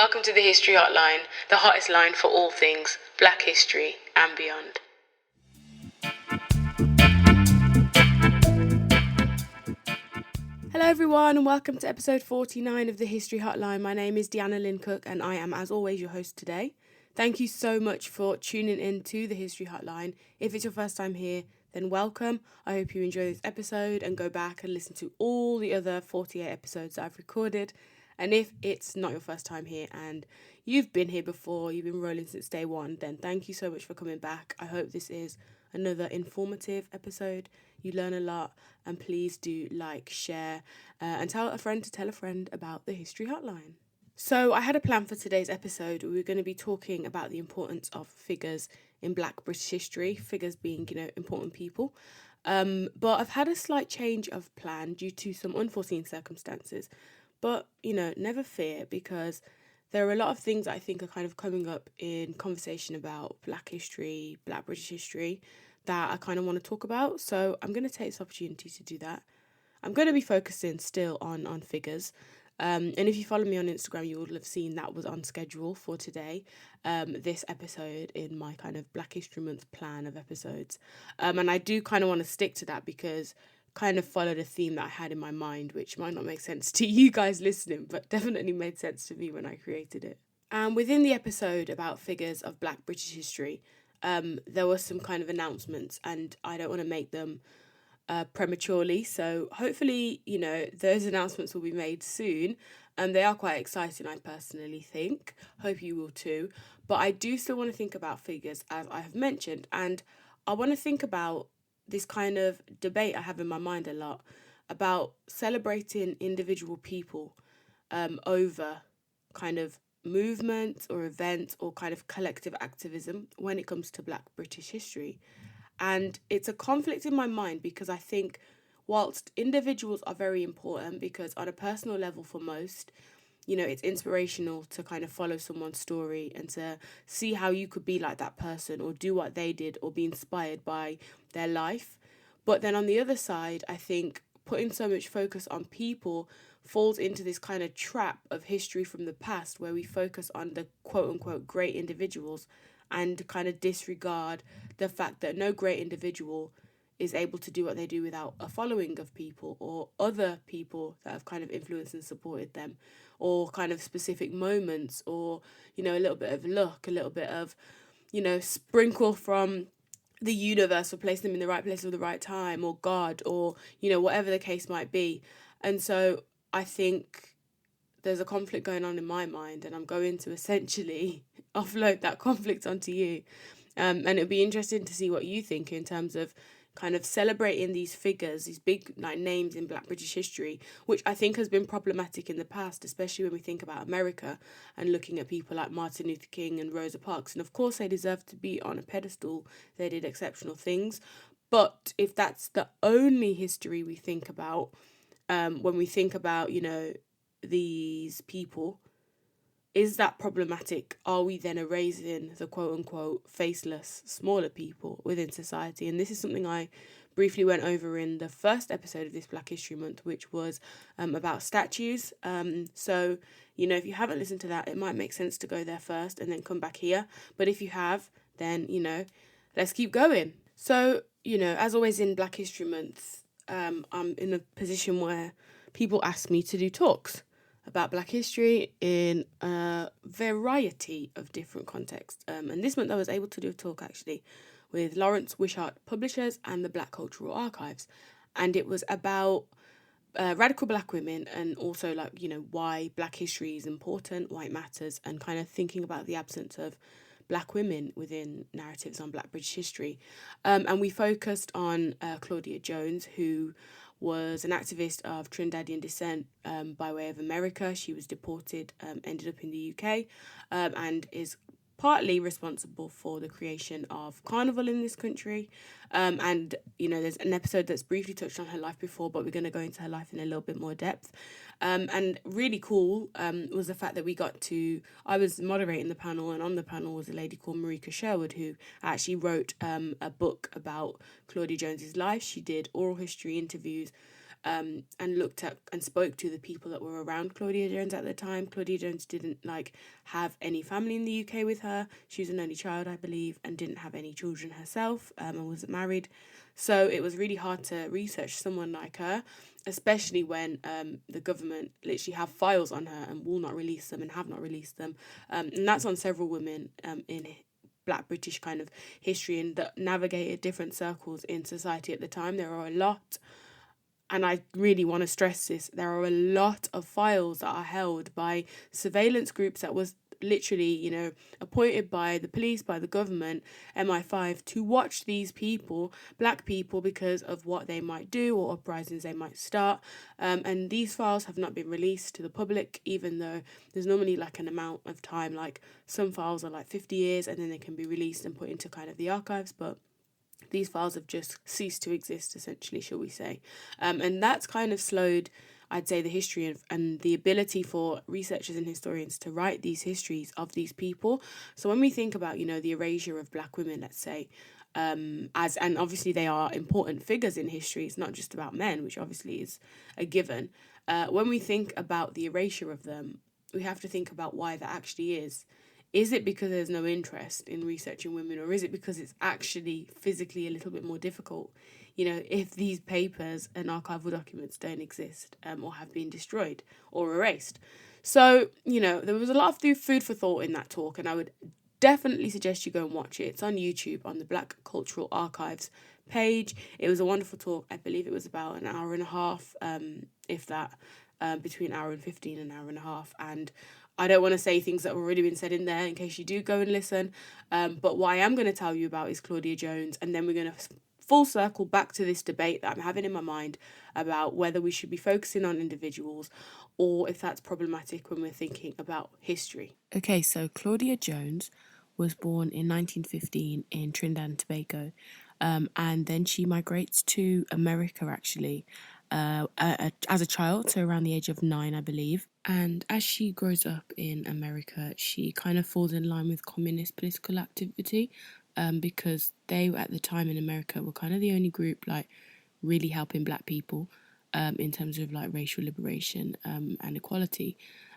Welcome to the History Hotline, the hottest line for all things Black history and beyond. Hello everyone and welcome to episode 49 of the History Hotline. My name is Deanna Lynn Cook and I am, as always, your host today. Thank you so much for tuning in to the History Hotline. If it's your first time here, then welcome. I hope you enjoy this episode and go back and listen to all the other 48 episodes that I've recorded. And if it's not your first time here and you've been here before, you've been rolling since day one, then thank you so much for coming back. I hope this is another informative episode. You learn a lot, and please do like, share, and tell a friend to tell a friend about the History Hotline. So I had a plan for today's episode. We're going to be talking about the importance of figures in Black British history, figures being, important people. But I've had a slight change of plan due to some unforeseen circumstances. But, never fear, because there are a lot of things that I think are kind of coming up in conversation about Black history, Black British history, that I kind of want to talk about. So I'm going to take this opportunity to do that. I'm going to be focusing still on figures. And if you follow me on Instagram, you would have seen that was on schedule for today, this episode in my kind of Black History Month plan of episodes. And I do kind of want to stick to that because kind of followed a theme that I had in my mind, which might not make sense to you guys listening, but definitely made sense to me when I created it. And within the episode about figures of Black British history, there were some kind of announcements, and I don't want to make them prematurely. So hopefully, those announcements will be made soon. They are quite exciting, I personally think. Hope you will too. But I do still want to think about figures, as I have mentioned, and I want to think about this kind of debate I have in my mind a lot about celebrating individual people over kind of movements or events or kind of collective activism when it comes to Black British history. And it's a conflict in my mind because I think whilst individuals are very important, because on a personal level for most, it's inspirational to kind of follow someone's story and to see how you could be like that person or do what they did or be inspired by their life. But then on the other side, I think putting so much focus on people falls into this kind of trap of history from the past where we focus on the quote unquote great individuals and kind of disregard the fact that no great individual is able to do what they do without a following of people or other people that have kind of influenced and supported them, or kind of specific moments, or, a little bit of luck, a little bit of, sprinkle from the universe for placing them in the right place at the right time, or God, or, whatever the case might be. And so I think there's a conflict going on in my mind, and I'm going to essentially offload that conflict onto you. And it'll be interesting to see what you think in terms of kind of celebrating these figures, these big names in Black British history, which I think has been problematic in the past, especially when we think about America and looking at people like Martin Luther King and Rosa Parks. And of course, they deserve to be on a pedestal. They did exceptional things. But if that's the only history we think about, when we think about, these people, is that problematic? Are we then erasing the quote-unquote faceless, smaller people within society? And this is something I briefly went over in the first episode of this Black History Month, which was about statues. So, if you haven't listened to that, it might make sense to go there first and then come back here. But if you have, then, let's keep going. So, as always in Black History Month, I'm in a position where people ask me to do talks about Black history in a variety of different contexts. And this month I was able to do a talk actually with Lawrence Wishart Publishers and the Black Cultural Archives. And it was about radical Black women and also why Black history is important, why it matters, and kind of thinking about the absence of Black women within narratives on Black British history. And we focused on Claudia Jones, who was an activist of Trinidadian descent by way of America. She was deported, ended up in the UK, and is partly responsible for the creation of Carnival in this country. And, there's an episode that's briefly touched on her life before, but we're going to go into her life in a little bit more depth. And really cool was the fact that I was moderating the panel, and on the panel was a lady called Marika Sherwood, who actually wrote a book about Claudia Jones's life. She did oral history interviews and looked at and spoke to the people that were around Claudia Jones at the time. Claudia Jones didn't have any family in the UK with her. She was an only child, I believe, and didn't have any children herself, and wasn't married. So it was really hard to research someone like her, especially when the government literally have files on her and will not release them and have not released them. And that's on several women in Black British kind of history and that navigated different circles in society at the time. There are a lot, and I really want to stress this, there are a lot of files that are held by surveillance groups that was literally, appointed by the police, by the government, MI5, to watch these people, black people, because of what they might do or uprisings they might start. And these files have not been released to the public, even though there's normally an amount of time, some files are 50 years and then they can be released and put into kind of the archives, but these files have just ceased to exist, essentially, shall we say. And that's kind of slowed, I'd say, the history and the ability for researchers and historians to write these histories of these people. So when we think about, the erasure of black women, let's say, and obviously they are important figures in history, it's not just about men, which obviously is a given. When we think about the erasure of them, we have to think about why that actually is. Is it because there's no interest in researching women, or is it because it's actually physically a little bit more difficult? If these papers and archival documents don't exist, or have been destroyed or erased. So, there was a lot of food for thought in that talk, and I would definitely suggest you go and watch it. It's on YouTube on the Black Cultural Archives page. It was a wonderful talk. I believe it was about an hour and a half, if that, between an hour and 15 and an hour and a half. And I don't want to say things that have already been said in there in case you do go and listen. But what I am going to tell you about is Claudia Jones. And then we're going to full circle back to this debate that I'm having in my mind about whether we should be focusing on individuals or if that's problematic when we're thinking about history. Okay, so Claudia Jones was born in 1915 in Trinidad and Tobago. And then she migrates to America, actually, as a child, so around the age of 9, I believe. And as she grows up in America, she kind of falls in line with communist political activity, because they, at the time in America, were kind of the only group really helping black people in terms of racial liberation and equality.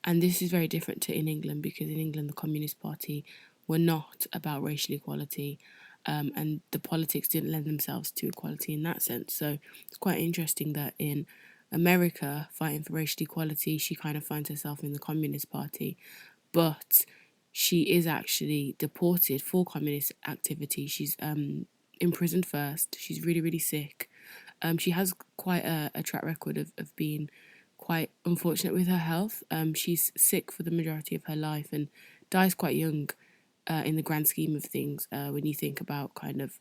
And this is very different to in England, because in England the Communist Party were not about racial equality, and the politics didn't lend themselves to equality in that sense. So it's quite interesting that in America, fighting for racial equality, she kind of finds herself in the Communist Party, but she is actually deported for communist activity. She's imprisoned first. She's really, really sick. She has quite a track record of being quite unfortunate with her health. She's sick for the majority of her life and dies quite young in the grand scheme of things, when you think about kind of,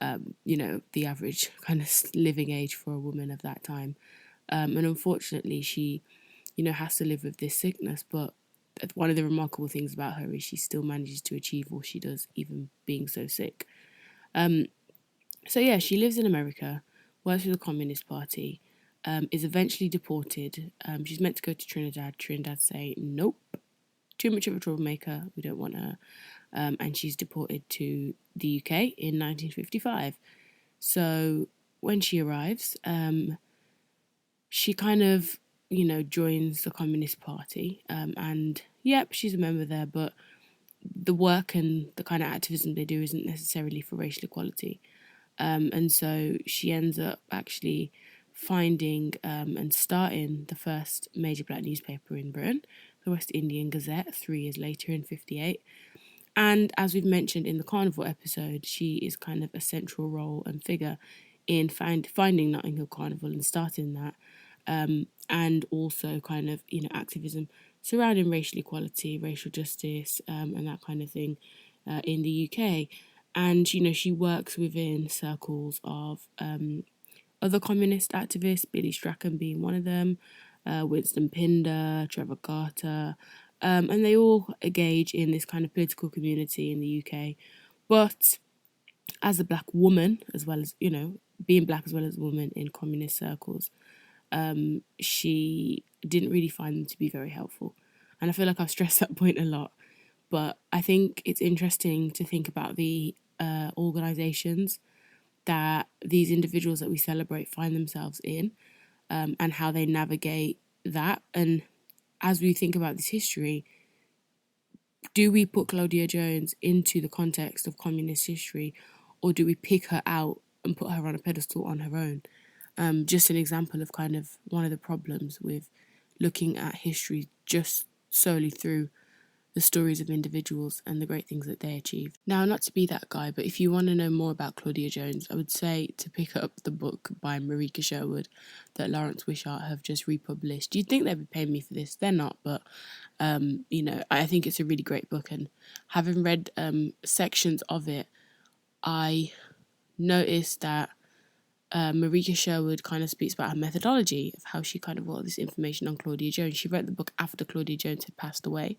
the average kind of living age for a woman of that time. And unfortunately, she, has to live with this sickness. But one of the remarkable things about her is she still manages to achieve what she does, even being so sick. So yeah, she lives in America, works for the Communist Party, is eventually deported. She's meant to go to Trinidad. Trinidad say, nope, too much of a troublemaker, we don't want her. And she's deported to the UK in 1955. So when she arrives, she kind of, joins the Communist Party. And yep, she's a member there, but the work and the kind of activism they do isn't necessarily for racial equality. And so she ends up actually finding and starting the first major black newspaper in Britain, the West Indian Gazette, 3 years later in 58. And as we've mentioned in the Carnival episode, she is kind of a central role and figure in finding Notting Hill Carnival and starting that, and also kind of, activism surrounding racial equality, racial justice, and that kind of thing in the UK. And, she works within circles of other communist activists, Billy Strachan being one of them, Winston Pinder, Trevor Carter, and they all engage in this kind of political community in the UK. But as a black woman, as well as, being black as well as a woman in communist circles, she didn't really find them to be very helpful. And I feel like I've stressed that point a lot. But I think it's interesting to think about the organisations that these individuals that we celebrate find themselves in. and how they navigate that. And as we think about this history, do we put Claudia Jones into the context of communist history, or do we pick her out and put her on a pedestal on her own? Just an example of kind of one of the problems with looking at history just solely through the stories of individuals and the great things that they achieved. Now, not to be that guy, but if you want to know more about Claudia Jones, I would say to pick up the book by Marika Sherwood that Lawrence Wishart have just republished. You'd think they'd be paying me for this. They're not, but, I think it's a really great book. And having read sections of it, I noticed that Marika Sherwood kind of speaks about her methodology of how she kind of got this information on Claudia Jones. She wrote the book after Claudia Jones had passed away.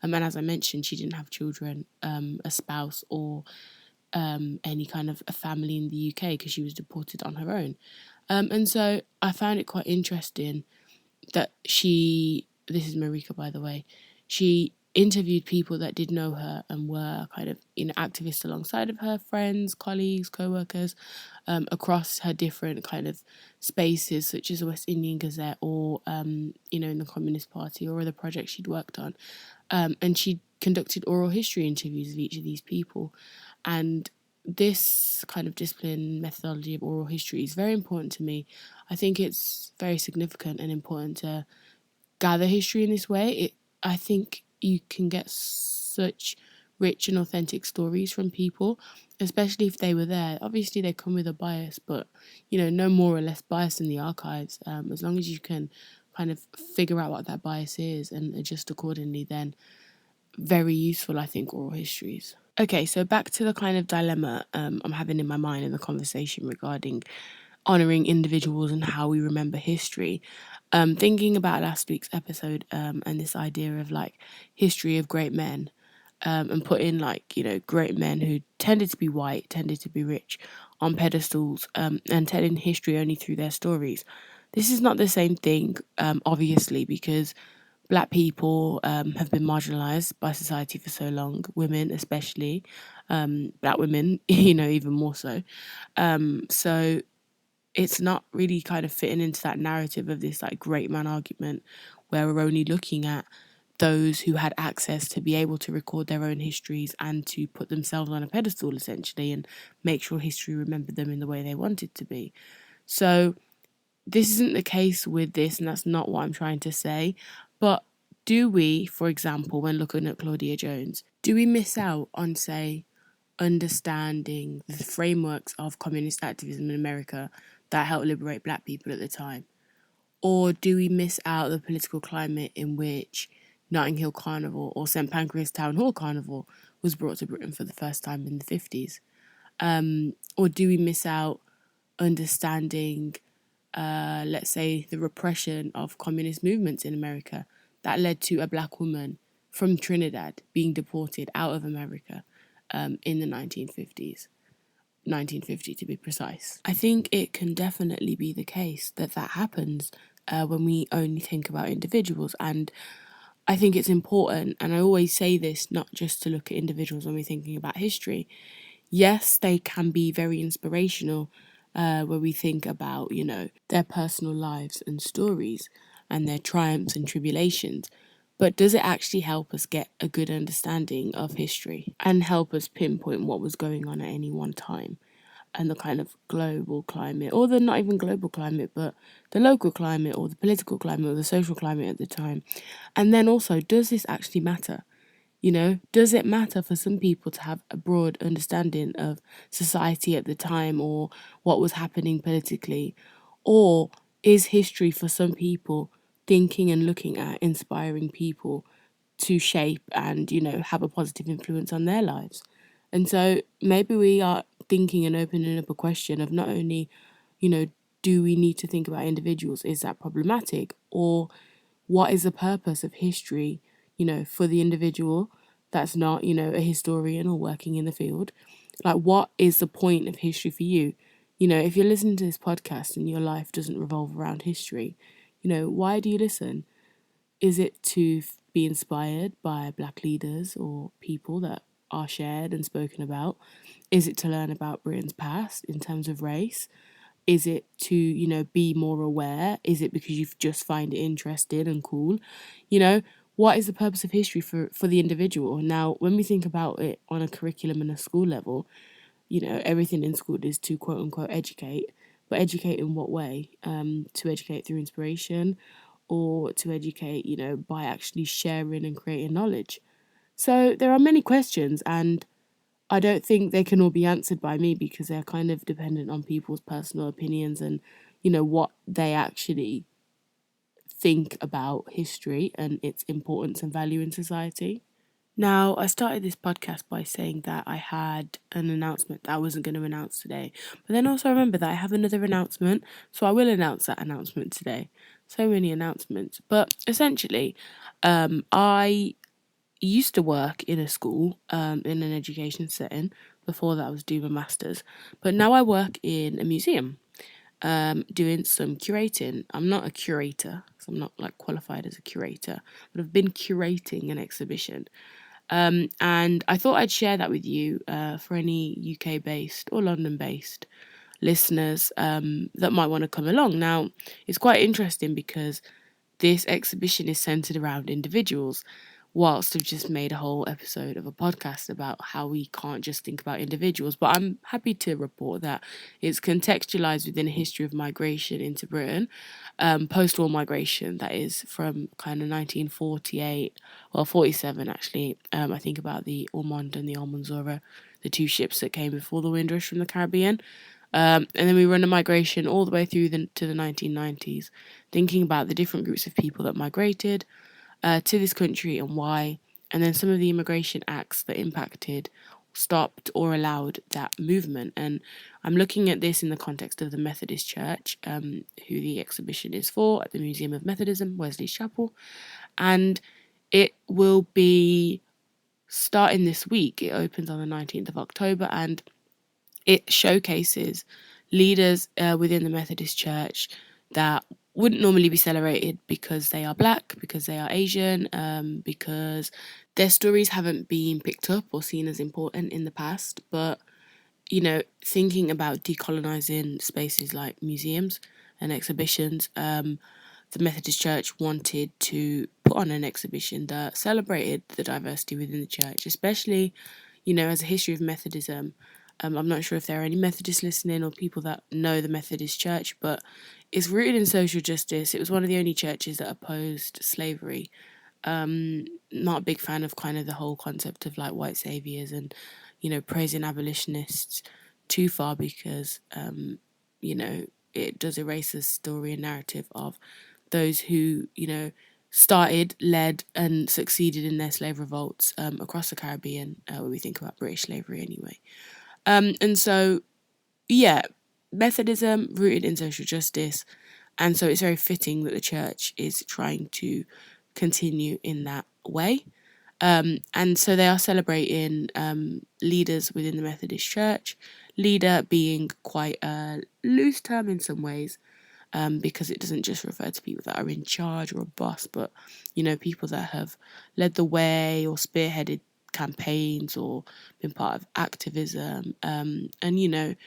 And as I mentioned, she didn't have children, a spouse, or any kind of a family in the UK because she was deported on her own. And so I found it quite interesting that this is Marika, by the way, she interviewed people that did know her and were kind of, activists alongside of her, friends, colleagues, co-workers, across her different kind of spaces, such as the West Indian Gazette or, in the Communist Party or other projects she'd worked on. And she conducted oral history interviews of each of these people. And this kind of discipline methodology of oral history is very important to me. I think it's very significant and important to gather history in this way. I think you can get such rich and authentic stories from people, especially if they were there. Obviously, they come with a bias, but, no more or less bias in the archives. As long as you can kind of figure out what that bias is and adjust accordingly, then very useful, I think, oral histories. Okay, so back to the kind of dilemma I'm having in my mind in the conversation regarding honouring individuals and how we remember history. Thinking about last week's episode and this idea of history of great men, and putting great men who tended to be white, tended to be rich on pedestals, and telling history only through their stories. This is not the same thing, obviously, because Black people have been marginalised by society for so long, women especially, Black women, even more so. So it's not really kind of fitting into that narrative of this great man argument where we're only looking at those who had access to be able to record their own histories and to put themselves on a pedestal essentially and make sure history remembered them in the way they wanted to be. So this isn't the case with this, and that's not what I'm trying to say. But do we, for example, when looking at Claudia Jones, do we miss out on, say, understanding the frameworks of communist activism in America that helped liberate Black people at the time? Or do we miss out the political climate in which Notting Hill Carnival or St Pancras Town Hall Carnival was brought to Britain for the first time in the 50s? Or do we miss out understanding, let's say, the repression of communist movements in America that led to a Black woman from Trinidad being deported out of America in the 1950s? 1950 to be precise. I think it can definitely be the case that happens when we only think about individuals, and I think it's important, and I always say this, not just to look at individuals when we're thinking about history. Yes, they can be very inspirational where we think about, their personal lives and stories and their triumphs and tribulations. But does it actually help us get a good understanding of history and help us pinpoint what was going on at any one time and the kind of global climate, or the not even global climate, but the local climate or the political climate or the social climate at the time? And then also, does this actually matter? Does it matter for some people to have a broad understanding of society at the time or what was happening politically? Or is history for some people thinking and looking at inspiring people to shape and, have a positive influence on their lives? And so maybe we are thinking and opening up a question of not only, do we need to think about individuals? Is that problematic? Or what is the purpose of history, for the individual that's not, a historian or working in the field? What is the point of history for you? If you're listening to this podcast and your life doesn't revolve around history, why do you listen? Is it to be inspired by Black leaders or people that are shared and spoken about? Is it to learn about Britain's past in terms of race? Is it to, be more aware? Is it because you just find it interesting and cool? You know, what is the purpose of history for the individual? Now, when we think about it on a curriculum and a school level, everything in school is to quote unquote educate, but educate in what way? To educate through inspiration, or to educate, by actually sharing and creating knowledge. So there are many questions, and I don't think they can all be answered by me because they're kind of dependent on people's personal opinions and, what they actually think about history and its importance and value in society. Now, I started this podcast by saying that I had an announcement that I wasn't going to announce today. But then also remember that I have another announcement, so I will announce that announcement today. So many announcements. But essentially, I used to work in a school, in an education setting. Before that, I was doing my master's. But now I work in a museum, doing some curating. I'm not a curator, so I'm not like qualified as a curator, but I've been curating an exhibition. And I thought I'd share that with you for any UK based or London based listeners that might want to come along. Now, it's quite interesting because this exhibition is centered around individuals, whilst I've just made a whole episode of a podcast about how we can't just think about individuals. But I'm happy to report that it's contextualized within a history of migration into Britain, post-war migration, that is, from kind of 1948, well, 47 actually. I think about the Ormond and the Almanzora, the two ships that came before the Windrush from the Caribbean. And then we run a migration all the way through to the 1990s, thinking about the different groups of people that migrated to this country and why, and then some of the immigration acts that impacted, stopped, or allowed that movement. And I'm looking at this in the context of the Methodist Church, who the exhibition is for, at the Museum of Methodism, Wesley's Chapel. And it will be starting this week. It opens on the 19th of October, and it showcases leaders within the Methodist Church that wouldn't normally be celebrated because they are black, because they are Asian, because their stories haven't been picked up or seen as important in the past. But, thinking about decolonizing spaces like museums and exhibitions, the Methodist Church wanted to put on an exhibition that celebrated the diversity within the church, especially, as a history of Methodism. I'm not sure if there are any Methodists listening or people that know the Methodist Church, but it's rooted in social justice. It was one of the only churches that opposed slavery. Not a big fan of kind of the whole concept of like white saviors and, praising abolitionists too far because, it does erase the story and narrative of those who, started, led, and succeeded in their slave revolts across the Caribbean, when we think about British slavery anyway. And so, yeah, Methodism rooted in social justice, and so it's very fitting that the church is trying to continue in that way. And so they are celebrating leaders within the Methodist Church, leader being quite a loose term in some ways, because it doesn't just refer to people that are in charge or a boss, but, people that have led the way or spearheaded campaigns or been part of activism, and,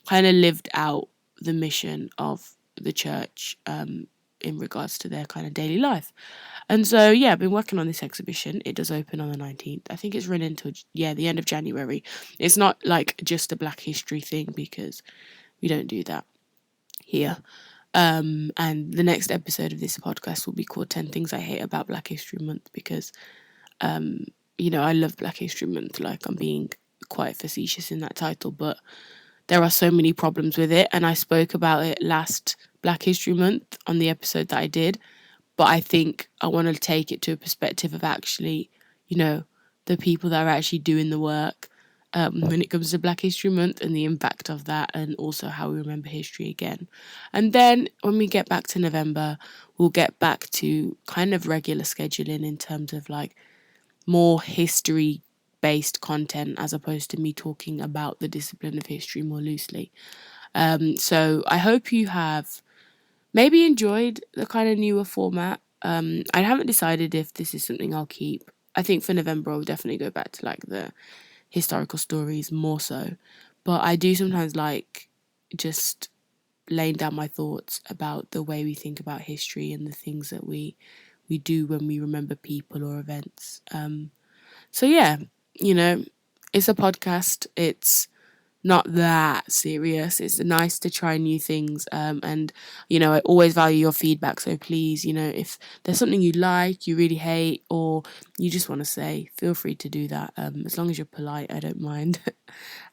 kind of lived out the mission of the church in regards to their kind of daily life. And so, yeah, I've been working on this exhibition. It does open on the 19th. I think it's run until, the end of January. It's not like just a Black History thing because we don't do that here. And the next episode of this podcast will be called 10 Things I Hate About Black History Month because, I love Black History Month. Like, I'm being quite facetious in that title, but there are so many problems with it. And I spoke about it last Black History Month on the episode that I did. But I think I want to take it to a perspective of actually, the people that are actually doing the work when it comes to Black History Month and the impact of that, and also how we remember history again. And then when we get back to November, we'll get back to kind of regular scheduling in terms of like more history based content as opposed to me talking about the discipline of history more loosely. So I hope you have maybe enjoyed the kind of newer format. I haven't decided if this is something I'll keep. I think for November I'll definitely go back to like the historical stories more so. But I do sometimes like just laying down my thoughts about the way we think about history and the things that we do when we remember people or events. So yeah, it's a podcast. It's not that serious. It's nice to try new things. And I always value your feedback. So please, if there's something you like, you really hate, or you just want to say, feel free to do that. As long as you're polite, I don't mind.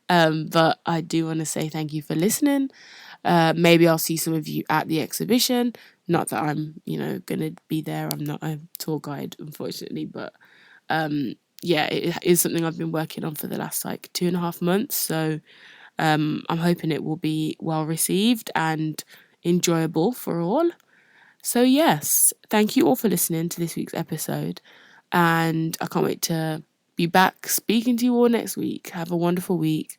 But I do want to say thank you for listening. Maybe I'll see some of you at the exhibition. Not that I'm, going to be there. I'm not a tour guide, unfortunately. But it is something I've been working on for the last 2.5 months. So I'm hoping it will be well received and enjoyable for all. So yes, thank you all for listening to this week's episode. And I can't wait to be back speaking to you all next week. Have a wonderful week.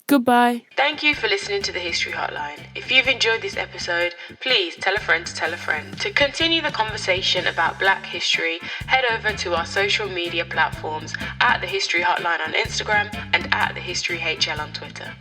Goodbye. Thank you for listening to the History Hotline. If you've enjoyed this episode, please tell a friend to tell a friend. To continue the conversation about Black history, head over to our social media platforms at the History Hotline on Instagram and at the History HL on Twitter.